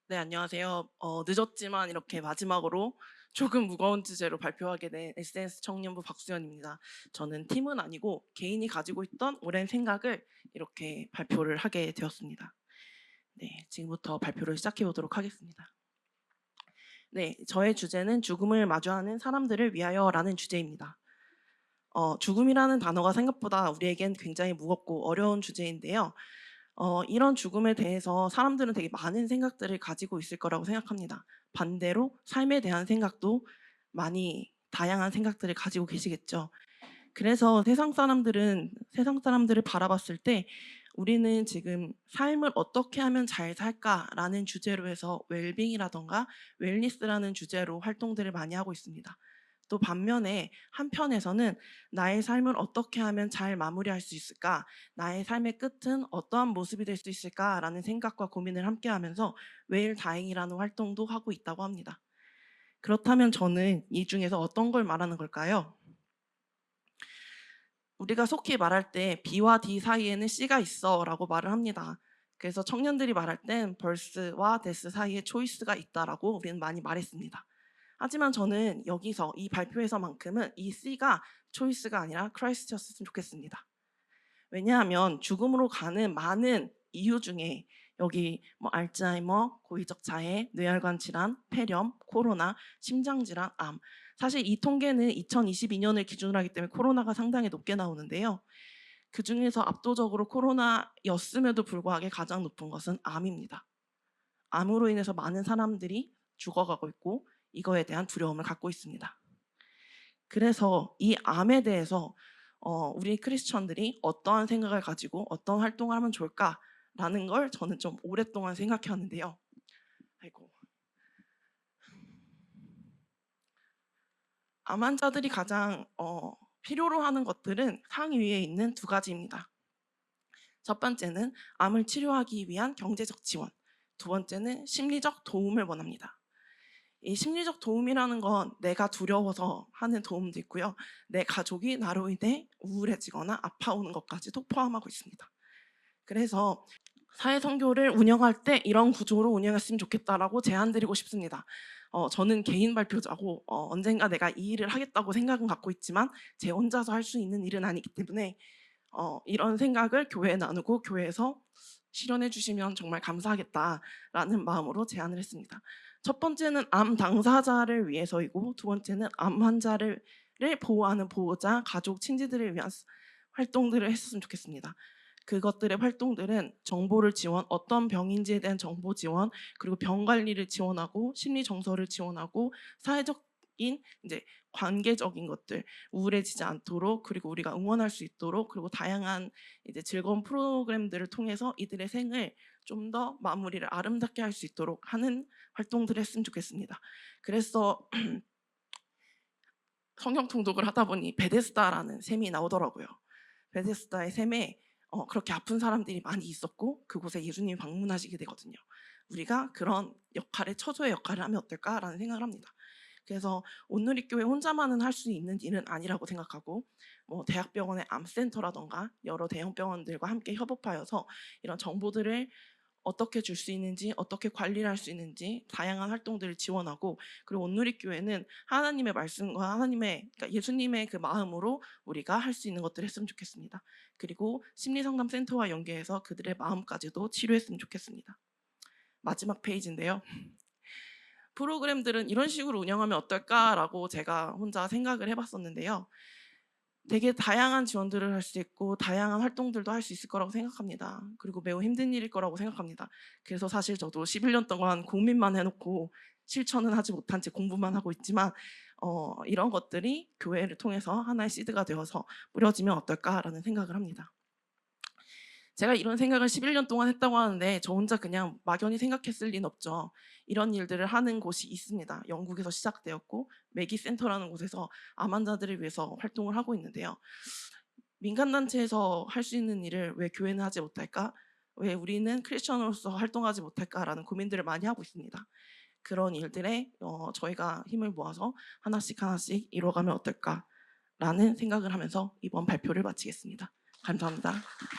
네, 안녕하세요. 늦었지만 이렇게 마지막으로 조금 무거운 주제로 발표하게 된 SNS 청년부 박수연입니다. 저는 팀은 아니고 개인이 가지고 있던 오랜 생각을 이렇게 발표를 하게 되었습니다. 네, 지금부터 발표를 시작해 보도록 하겠습니다. 네, 저의 주제는 죽음을 마주하는 사람들을 위하여라는 주제입니다. 죽음이라는 단어가 생각보다 우리에겐 굉장히 무겁고 어려운 주제인데요. 이런 죽음에 대해서 사람들은 되게 많은 생각들을 가지고 있을 거라고 생각합니다. 반대로 삶에 대한 생각도 많이 다양한 생각들을 가지고 계시겠죠. 그래서 세상 사람들을 바라봤을 때 우리는 지금 '삶을 어떻게 하면 잘 살까?'라는 주제로 해서 웰빙이라든가 웰니스라는 주제로 활동들을 많이 하고 있습니다. 또 반면에 한편에서는 '나의 삶을 어떻게 하면 잘 마무리할 수 있을까? 나의 삶의 끝은 어떠한 모습이 될 수 있을까?'라는 생각과 고민을 함께 하면서 웰 다잉이라는 활동도 하고 있다고 합니다. 그렇다면 저는 이 중에서 어떤 걸 말하는 걸까요? 우리가 속히 말할 때 B와 D 사이에는 C가 있어라고 말을 합니다. 그래서 청년들이 말할 땐 birth와 death 사이에 choice가 있다라고 우리는 많이 말했습니다. 하지만 저는 여기서 이 발표에서만큼은 이 C가 choice가 아니라 Christ였으면 좋겠습니다. 왜냐하면 죽음으로 가는 많은 이유 중에 여기 뭐 알츠하이머, 고위적 장애, 뇌혈관 질환, 폐렴, 코로나, 심장 질환, 암. 사실 이 통계는 2022년을 기준으로 하기 때문에 코로나가 상당히 높게 나오는데요. 그중에서 압도적으로 코로나였음에도 불구하고 가장 높은 것은 암입니다. 암으로 인해서 많은 사람들이 죽어가고 있고 이거에 대한 두려움을 갖고 있습니다. 그래서 이 암에 대해서 우리 크리스천들이 어떠한 생각을 가지고 어떤 활동을 하면 좋을까라는 걸 저는 좀 오랫동안 생각해 왔는데요. 아이고. 암 환자들이 가장 필요로 하는 것들은 상위에 있는 두 가지입니다. 첫 번째는 암을 치료하기 위한 경제적 지원, 두 번째는 심리적 도움을 원합니다. 이 심리적 도움이라는 건 내가 두려워서 하는 도움도 있고요. 내 가족이 나로 인해 우울해지거나 아파오는 것까지도 포함하고 있습니다. 그래서 사회선교를 운영할 때 이런 구조로 운영했으면 좋겠다라고 제안드리고 싶습니다. 저는 개인 발표자고 언젠가 내가 이 일을 하겠다고 생각은 갖고 있지만 제 혼자서 할 수 있는 일은 아니기 때문에 이런 생각을 교회에 나누고 교회에서 실현해 주시면 정말 감사하겠다라는 마음으로 제안을 했습니다. 첫 번째는 암 당사자를 위해서이고 두 번째는 암 환자를 보호하는 보호자, 가족, 친지들을 위한 활동들을 했으면 좋겠습니다. 그것들의 활동들은 정보를 지원, 어떤 병인지에 대한 정보 지원, 그리고 병 관리를 지원하고 심리 정서를 지원하고 사회적인 이제 관계적인 것들, 우울해지지 않도록 그리고 우리가 응원할 수 있도록 그리고 다양한 이제 즐거운 프로그램들을 통해서 이들의 생을 좀 더 마무리를 아름답게 할 수 있도록 하는 활동들을 했으면 좋겠습니다. 그래서 성경 통독을 하다 보니 베데스다라는 샘이 나오더라고요. 베데스다의 샘에 그렇게 아픈 사람들이 많이 있었고 그곳에 예수님이 방문하시게 되거든요. 우리가 그런 역할의 처조의 역할을 하면 어떨까라는 생각을 합니다. 그래서 온누리교회 혼자만은 할 수 있는 일은 아니라고 생각하고 뭐 대학병원의 암센터라던가 여러 대형 병원들과 함께 협업하여서 이런 정보들을 어떻게 줄 수 있는지 어떻게 관리를 할 수 있는지 다양한 활동들을 지원하고 그리고 온누리교회는 하나님의 말씀과 하나님의 그러니까 예수님의 그 마음으로 우리가 할 수 있는 것들을 했으면 좋겠습니다. 그리고 심리상담센터와 연계해서 그들의 마음까지도 치료했으면 좋겠습니다. 마지막 페이지인데요. 프로그램들은 이런 식으로 운영하면 어떨까라고 제가 혼자 생각을 해봤었는데요. 되게 다양한 지원들을 할 수 있고 다양한 활동들도 할 수 있을 거라고 생각합니다. 그리고 매우 힘든 일일 거라고 생각합니다. 그래서 사실 저도 11년 동안 고민만 해놓고 실천은 하지 못한 채 공부만 하고 있지만 이런 것들이 교회를 통해서 하나의 시드가 되어서 뿌려지면 어떨까라는 생각을 합니다. 제가 이런 생각을 11년 동안 했다고 하는데 저 혼자 그냥 막연히 생각했을 리는 없죠. 이런 일들을 하는 곳이 있습니다. 영국에서 시작되었고 메기 센터라는 곳에서 암 환자들을 위해서 활동을 하고 있는데요. 민간 단체에서 할 수 있는 일을 왜 교회는 하지 못할까? 왜 우리는 크리스천으로서 활동하지 못할까라는 고민들을 많이 하고 있습니다. 그런 일들에 저희가 힘을 모아서 하나씩 하나씩 이뤄가면 어떨까라는 생각을 하면서 이번 발표를 마치겠습니다. 감사합니다.